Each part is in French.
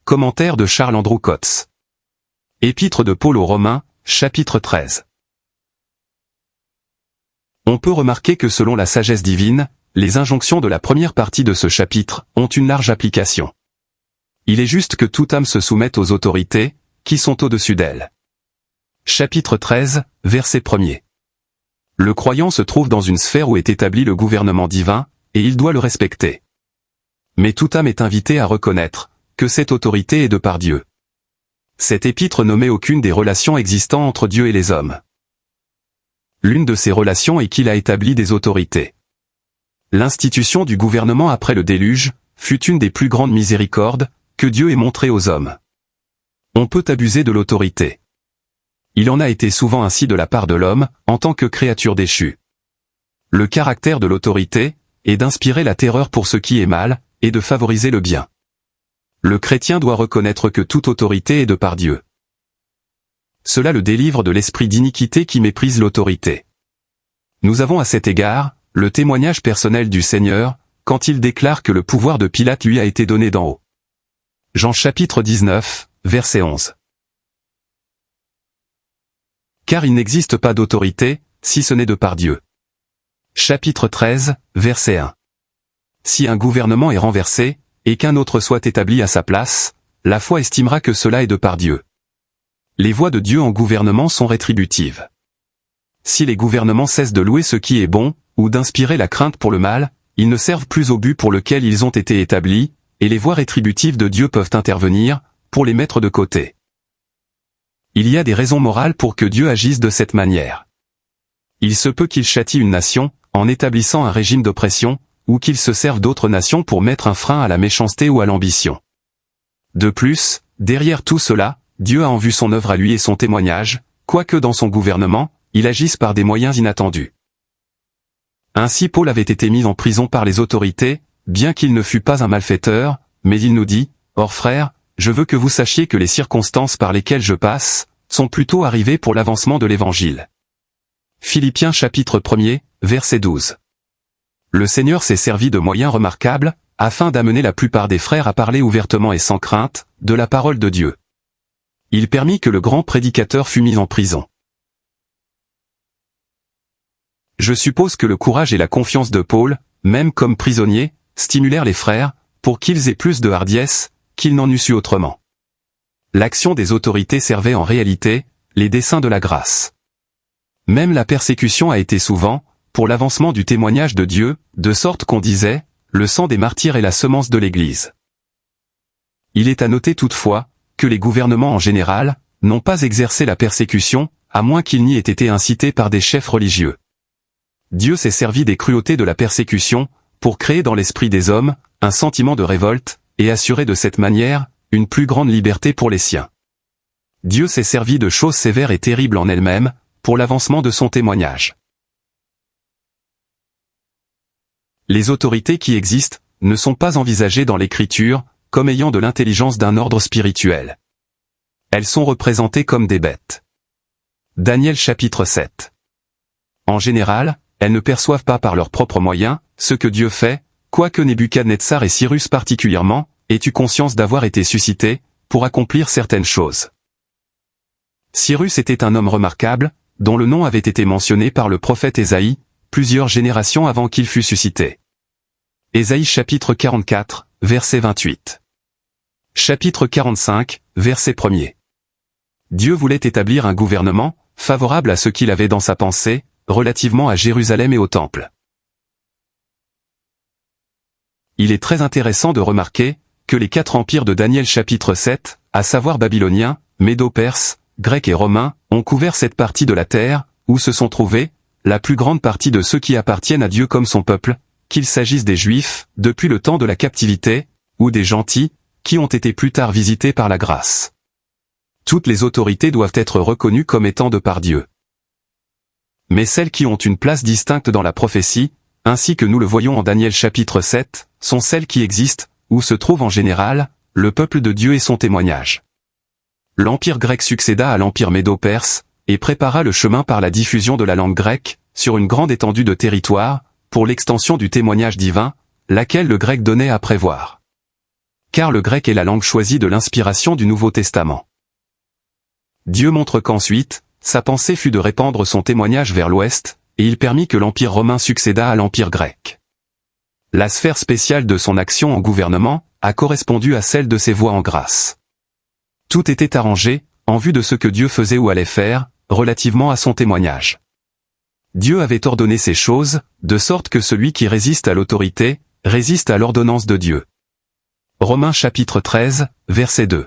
Commentaire de Charles Andrew Coates. Épître de Paul aux Romains, chapitre 13. On peut remarquer que selon la sagesse divine, les injonctions de la première partie de ce chapitre ont une large application. Il est juste que toute âme se soumette aux autorités, qui sont au-dessus d'elle. Chapitre 13, verset 1er. Le croyant se trouve dans une sphère où est établi le gouvernement divin, et il doit le respecter. Mais toute âme est invitée à reconnaître que cette autorité est de par Dieu. Cet épître n'omet aucune des relations existant entre Dieu et les hommes. L'une de ces relations est qu'il a établi des autorités. L'institution du gouvernement après le déluge fut une des plus grandes miséricordes que Dieu ait montrées aux hommes. On peut abuser de l'autorité. Il en a été souvent ainsi de la part de l'homme, en tant que créature déchue. Le caractère de l'autorité est d'inspirer la terreur pour ce qui est mal, et de favoriser le bien. Le chrétien doit reconnaître que toute autorité est de par Dieu. Cela le délivre de l'esprit d'iniquité qui méprise l'autorité. Nous avons à cet égard le témoignage personnel du Seigneur, quand il déclare que le pouvoir de Pilate lui a été donné d'en haut. Jean chapitre 19, verset 11. Car il n'existe pas d'autorité, si ce n'est de par Dieu. Chapitre 13, verset 1. Si un gouvernement est renversé, et qu'un autre soit établi à sa place, la foi estimera que cela est de par Dieu. Les voies de Dieu en gouvernement sont rétributives. Si les gouvernements cessent de louer ce qui est bon, ou d'inspirer la crainte pour le mal, ils ne servent plus au but pour lequel ils ont été établis, et les voies rétributives de Dieu peuvent intervenir, pour les mettre de côté. Il y a des raisons morales pour que Dieu agisse de cette manière. Il se peut qu'il châtie une nation, en établissant un régime d'oppression, ou qu'il se serve d'autres nations pour mettre un frein à la méchanceté ou à l'ambition. De plus, derrière tout cela, Dieu a en vue son œuvre à lui et son témoignage, quoique dans son gouvernement, il agisse par des moyens inattendus. Ainsi Paul avait été mis en prison par les autorités, bien qu'il ne fût pas un malfaiteur, mais il nous dit, « Or frères, je veux que vous sachiez que les circonstances par lesquelles je passe, sont plutôt arrivées pour l'avancement de l'Évangile. » Philippiens chapitre 1er, verset 12. Le Seigneur s'est servi de moyens remarquables, afin d'amener la plupart des frères à parler ouvertement et sans crainte, de la parole de Dieu. Il permit que le grand prédicateur fût mis en prison. Je suppose que le courage et la confiance de Paul, même comme prisonnier, stimulèrent les frères, pour qu'ils aient plus de hardiesse, qu'ils n'en eussent eu autrement. L'action des autorités servait en réalité, les desseins de la grâce. Même la persécution a été souvent, pour l'avancement du témoignage de Dieu, de sorte qu'on disait, le sang des martyrs est la semence de l'Église. Il est à noter toutefois, que les gouvernements en général, n'ont pas exercé la persécution, à moins qu'ils n'y aient été incités par des chefs religieux. Dieu s'est servi des cruautés de la persécution, pour créer dans l'esprit des hommes, un sentiment de révolte, et assurer de cette manière, une plus grande liberté pour les siens. Dieu s'est servi de choses sévères et terribles en elles-mêmes, pour l'avancement de son témoignage. Les autorités qui existent, ne sont pas envisagées dans l'Écriture, comme ayant de l'intelligence d'un ordre spirituel. Elles sont représentées comme des bêtes. Daniel chapitre 7. En général, elles ne perçoivent pas par leurs propres moyens, ce que Dieu fait, quoique Nebuchadnezzar et Cyrus particulièrement, aient eu conscience d'avoir été suscités, pour accomplir certaines choses. Cyrus était un homme remarquable, dont le nom avait été mentionné par le prophète Ésaïe, plusieurs générations avant qu'il fût suscité. Ésaïe chapitre 44, verset 28. Chapitre 45, verset 1er. Dieu voulait établir un gouvernement, favorable à ce qu'il avait dans sa pensée, relativement à Jérusalem et au Temple. Il est très intéressant de remarquer, que les 4 empires de Daniel chapitre 7, à savoir babylonien, médo-perse, grec et romain, ont couvert cette partie de la terre, où se sont trouvés, la plus grande partie de ceux qui appartiennent à Dieu comme son peuple, qu'il s'agisse des Juifs, depuis le temps de la captivité, ou des gentils, qui ont été plus tard visités par la grâce. Toutes les autorités doivent être reconnues comme étant de par Dieu. Mais celles qui ont une place distincte dans la prophétie, ainsi que nous le voyons en Daniel chapitre 7, sont celles qui existent, où se trouve en général, le peuple de Dieu et son témoignage. L'empire grec succéda à l'empire médo-perse, et prépara le chemin par la diffusion de la langue grecque, sur une grande étendue de territoire, pour l'extension du témoignage divin, laquelle le grec donnait à prévoir. car le grec est la langue choisie de l'inspiration du Nouveau Testament. Dieu montre qu'ensuite, sa pensée fut de répandre son témoignage vers l'Ouest, et il permit que l'Empire romain succédât à l'Empire grec. La sphère spéciale de son action en gouvernement a correspondu à celle de ses voies en grâce. Tout était arrangé, en vue de ce que Dieu faisait ou allait faire, relativement à son témoignage. Dieu avait ordonné ces choses, de sorte que celui qui résiste à l'autorité, résiste à l'ordonnance de Dieu. Romains chapitre 13, verset 2.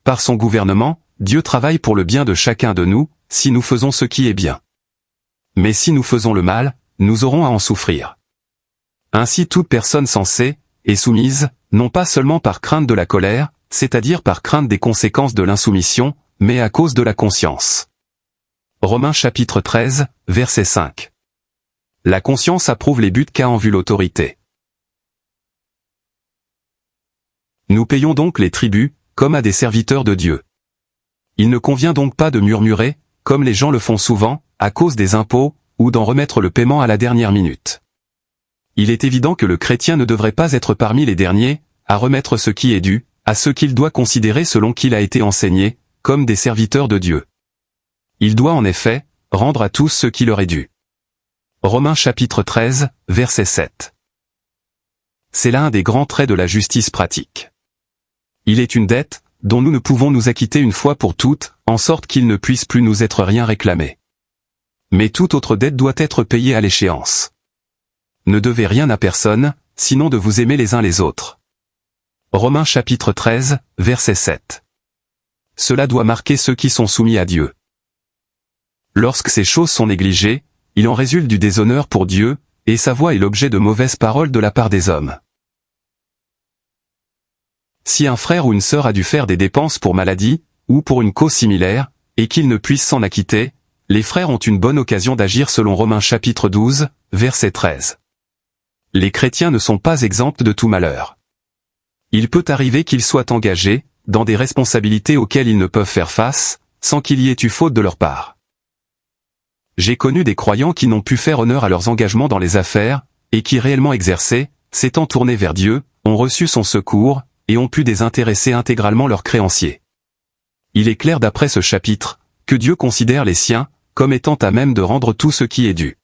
Par son gouvernement, Dieu travaille pour le bien de chacun de nous, si nous faisons ce qui est bien. Mais si nous faisons le mal, nous aurons à en souffrir. Ainsi toute personne sensée, et soumise, non pas seulement par crainte de la colère, c'est-à-dire par crainte des conséquences de l'insoumission, mais à cause de la conscience. Romains chapitre 13, verset 5. La conscience approuve les buts qu'a en vue l'autorité. Nous payons donc les tributs, comme à des serviteurs de Dieu. Il ne convient donc pas de murmurer, comme les gens le font souvent, à cause des impôts, ou d'en remettre le paiement à la dernière minute. Il est évident que le chrétien ne devrait pas être parmi les derniers, à remettre ce qui est dû, à ce qu'il doit considérer selon qu'il a été enseigné, comme des serviteurs de Dieu. Il doit en effet, rendre à tous ce qui leur est dû. Romains chapitre 13, verset 7. C'est là un des grands traits de la justice pratique. Il est une dette, dont nous ne pouvons nous acquitter une fois pour toutes, en sorte qu'il ne puisse plus nous être rien réclamé. Mais toute autre dette doit être payée à l'échéance. Ne devez rien à personne, sinon de vous aimer les uns les autres. Romains chapitre 13, verset 7. Cela doit marquer ceux qui sont soumis à Dieu. Lorsque ces choses sont négligées, il en résulte du déshonneur pour Dieu, et sa voix est l'objet de mauvaises paroles de la part des hommes. Si un frère ou une sœur a dû faire des dépenses pour maladie, ou pour une cause similaire, et qu'il ne puisse s'en acquitter, les frères ont une bonne occasion d'agir selon Romains chapitre 12, verset 13. Les chrétiens ne sont pas exempts de tout malheur. Il peut arriver qu'ils soient engagés, dans des responsabilités auxquelles ils ne peuvent faire face, sans qu'il y ait eu faute de leur part. J'ai connu des croyants qui n'ont pu faire honneur à leurs engagements dans les affaires, et qui réellement exercés, s'étant tournés vers Dieu, ont reçu son secours, et ont pu désintéresser intégralement leurs créanciers. Il est clair d'après ce chapitre, que Dieu considère les siens, comme étant à même de rendre tout ce qui est dû.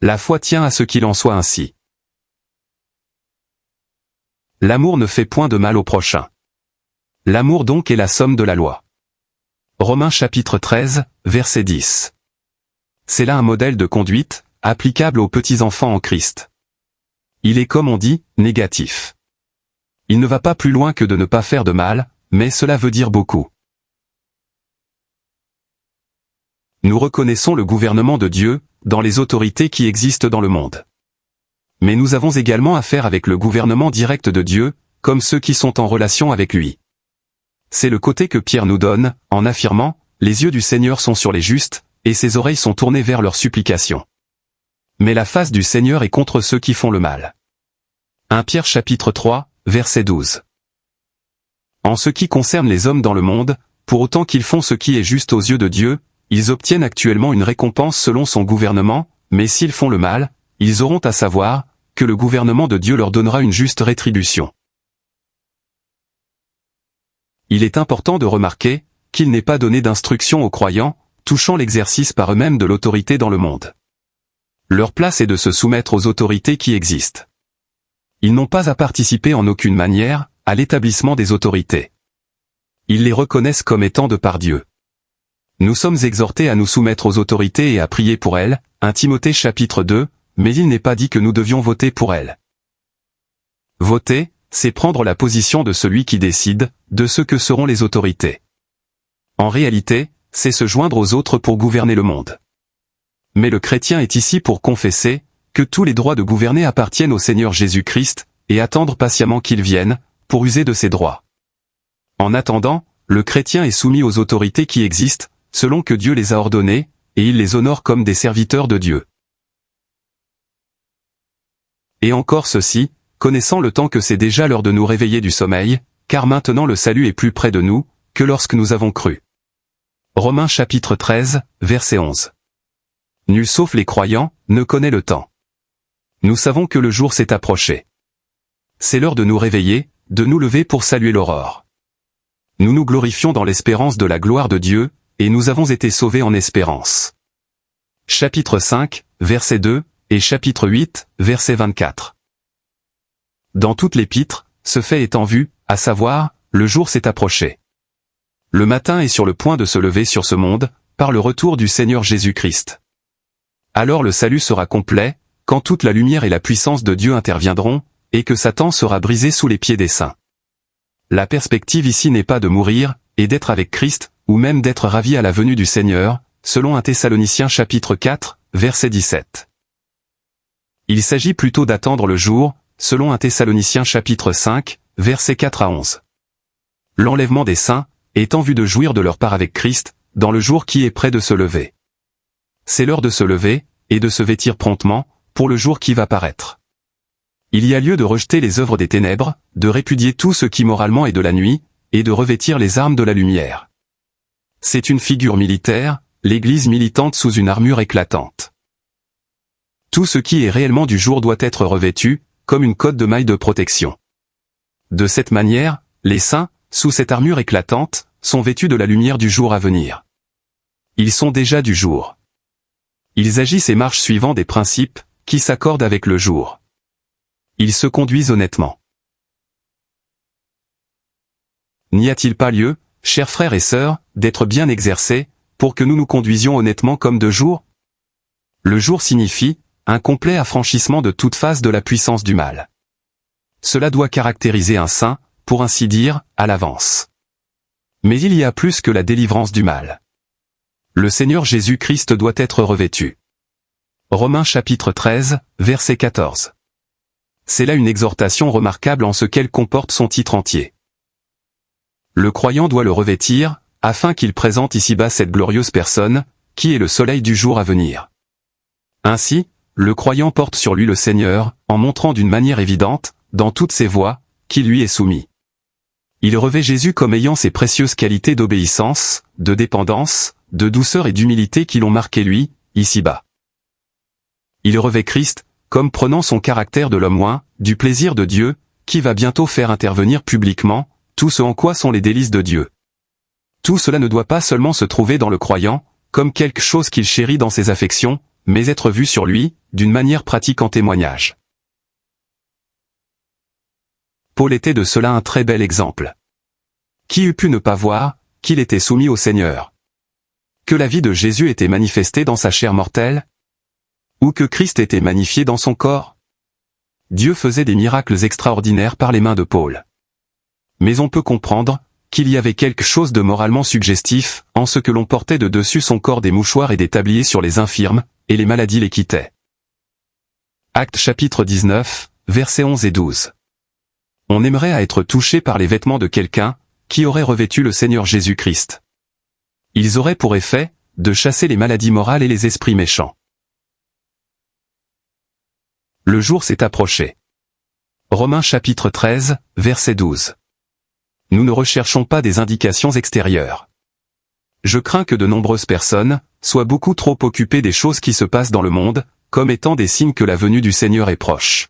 La foi tient à ce qu'il en soit ainsi. L'amour ne fait point de mal au prochain. L'amour donc est la somme de la loi. Romains chapitre 13, verset 10. C'est là un modèle de conduite, applicable aux petits-enfants en Christ. Il est comme on dit, négatif. Il ne va pas plus loin que de ne pas faire de mal, mais cela veut dire beaucoup. Nous reconnaissons le gouvernement de Dieu, dans les autorités qui existent dans le monde. Mais nous avons également affaire avec le gouvernement direct de Dieu, comme ceux qui sont en relation avec lui. C'est le côté que Pierre nous donne, en affirmant, « Les yeux du Seigneur sont sur les justes, et ses oreilles sont tournées vers leurs supplications. » Mais la face du Seigneur est contre ceux qui font le mal. 1 Pierre chapitre 3, verset 12. En ce qui concerne les hommes dans le monde, pour autant qu'ils font ce qui est juste aux yeux de Dieu, ils obtiennent actuellement une récompense selon son gouvernement, mais s'ils font le mal, ils auront à savoir, que le gouvernement de Dieu leur donnera une juste rétribution. Il est important de remarquer, qu'il n'est pas donné d'instruction aux croyants, touchant l'exercice par eux-mêmes de l'autorité dans le monde. Leur place est de se soumettre aux autorités qui existent. Ils n'ont pas à participer en aucune manière, à l'établissement des autorités. Ils les reconnaissent comme étant de par Dieu. Nous sommes exhortés à nous soumettre aux autorités et à prier pour elles, 1 Timothée chapitre 2, mais il n'est pas dit que nous devions voter pour elles. Voter, c'est prendre la position de celui qui décide, de ce que seront les autorités. En réalité, c'est se joindre aux autres pour gouverner le monde. Mais le chrétien est ici pour confesser, que tous les droits de gouverner appartiennent au Seigneur Jésus-Christ, et attendre patiemment qu'il vienne, pour user de ses droits. En attendant, le chrétien est soumis aux autorités qui existent, selon que Dieu les a ordonnées, et il les honore comme des serviteurs de Dieu. Et encore ceci, connaissant le temps que c'est déjà l'heure de nous réveiller du sommeil, car maintenant le salut est plus près de nous, que lorsque nous avons cru. Romains chapitre 13, verset 11. Nul sauf les croyants, ne connaît le temps. Nous savons que le jour s'est approché. C'est l'heure de nous réveiller, de nous lever pour saluer l'aurore. Nous nous glorifions dans l'espérance de la gloire de Dieu, et nous avons été sauvés en espérance. Chapitre 5, verset 2, et chapitre 8, verset 24. Dans toute l'épître, ce fait est en vue, à savoir, le jour s'est approché. Le matin est sur le point de se lever sur ce monde, par le retour du Seigneur Jésus-Christ. Alors le salut sera complet, quand toute la lumière et la puissance de Dieu interviendront, et que Satan sera brisé sous les pieds des saints. La perspective ici n'est pas de mourir, et d'être avec Christ, ou même d'être ravi à la venue du Seigneur, selon 1 Thessaloniciens chapitre 4, verset 17. Il s'agit plutôt d'attendre le jour, selon 1 Thessaloniciens chapitre 5, versets 4 à 11. L'enlèvement des saints est en vue de jouir de leur part avec Christ, dans le jour qui est près de se lever. C'est l'heure de se lever, et de se vêtir promptement, pour le jour qui va paraître. Il y a lieu de rejeter les œuvres des ténèbres, de répudier tout ce qui moralement est de la nuit, et de revêtir les armes de la lumière. C'est une figure militaire, l'Église militante sous une armure éclatante. Tout ce qui est réellement du jour doit être revêtu, comme une cotte de mailles de protection. De cette manière, les saints, sous cette armure éclatante, sont vêtus de la lumière du jour à venir. Ils sont déjà du jour. Ils agissent et marchent suivant des principes, qui s'accordent avec le jour. Ils se conduisent honnêtement. N'y a-t-il pas lieu, chers frères et sœurs, d'être bien exercés, pour que nous nous conduisions honnêtement comme de jour? Le jour signifie un complet affranchissement de toute phase de la puissance du mal. Cela doit caractériser un saint, pour ainsi dire, à l'avance. Mais il y a plus que la délivrance du mal. Le Seigneur Jésus-Christ doit être revêtu. Romains chapitre 13, verset 14. C'est là une exhortation remarquable en ce qu'elle comporte son titre entier. Le croyant doit le revêtir, afin qu'il présente ici-bas cette glorieuse personne, qui est le soleil du jour à venir. Ainsi, le croyant porte sur lui le Seigneur, en montrant d'une manière évidente, dans toutes ses voies, qu'il lui est soumis. Il revêt Jésus comme ayant ces précieuses qualités d'obéissance, de dépendance, de douceur et d'humilité qui l'ont marqué lui, ici-bas. Il revêt Christ, comme prenant son caractère de l'homme oint, du plaisir de Dieu, qui va bientôt faire intervenir publiquement, tout ce en quoi sont les délices de Dieu. Tout cela ne doit pas seulement se trouver dans le croyant, comme quelque chose qu'il chérit dans ses affections, mais être vu sur lui, d'une manière pratique en témoignage. Paul était de cela un très bel exemple. Qui eût pu ne pas voir, qu'il était soumis au Seigneur? Que la vie de Jésus était manifestée dans sa chair mortelle? Ou que Christ était magnifié dans son corps? Dieu faisait des miracles extraordinaires par les mains de Paul. Mais on peut comprendre qu'il y avait quelque chose de moralement suggestif en ce que l'on portait de dessus son corps des mouchoirs et des tabliers sur les infirmes, et les maladies les quittaient. Actes chapitre 19, versets 11 et 12. On aimerait à être touché par les vêtements de quelqu'un qui aurait revêtu le Seigneur Jésus-Christ. Ils auraient pour effet de chasser les maladies morales et les esprits méchants. Le jour s'est approché. Romains chapitre 13, verset 12. Nous ne recherchons pas des indications extérieures. Je crains que de nombreuses personnes soient beaucoup trop occupées des choses qui se passent dans le monde, comme étant des signes que la venue du Seigneur est proche.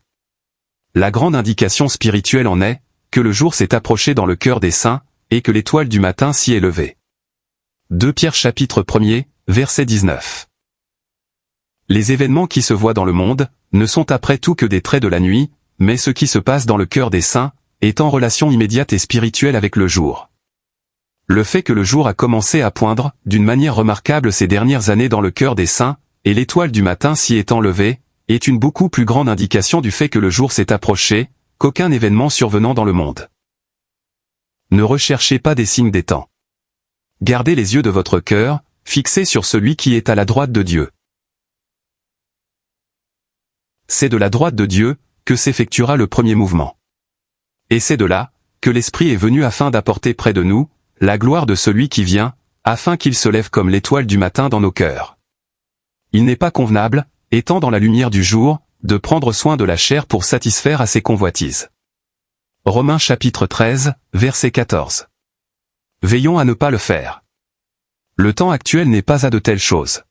La grande indication spirituelle en est que le jour s'est approché dans le cœur des saints, et que l'étoile du matin s'y est levée. 2 Pierre chapitre 1er, verset 19. Les événements qui se voient dans le monde ne sont après tout que des traits de la nuit, mais ce qui se passe dans le cœur des saints est en relation immédiate et spirituelle avec le jour. Le fait que le jour a commencé à poindre d'une manière remarquable ces dernières années dans le cœur des saints, et l'étoile du matin s'y étant levée, est une beaucoup plus grande indication du fait que le jour s'est approché, qu'aucun événement survenant dans le monde. Ne recherchez pas des signes des temps. Gardez les yeux de votre cœur, fixés sur celui qui est à la droite de Dieu. C'est de la droite de Dieu que s'effectuera le premier mouvement. Et c'est de là que l'Esprit est venu afin d'apporter près de nous la gloire de celui qui vient, afin qu'il se lève comme l'étoile du matin dans nos cœurs. Il n'est pas convenable, étant dans la lumière du jour, de prendre soin de la chair pour satisfaire à ses convoitises. Romains chapitre 13, verset 14. Veillons à ne pas le faire. Le temps actuel n'est pas à de telles choses.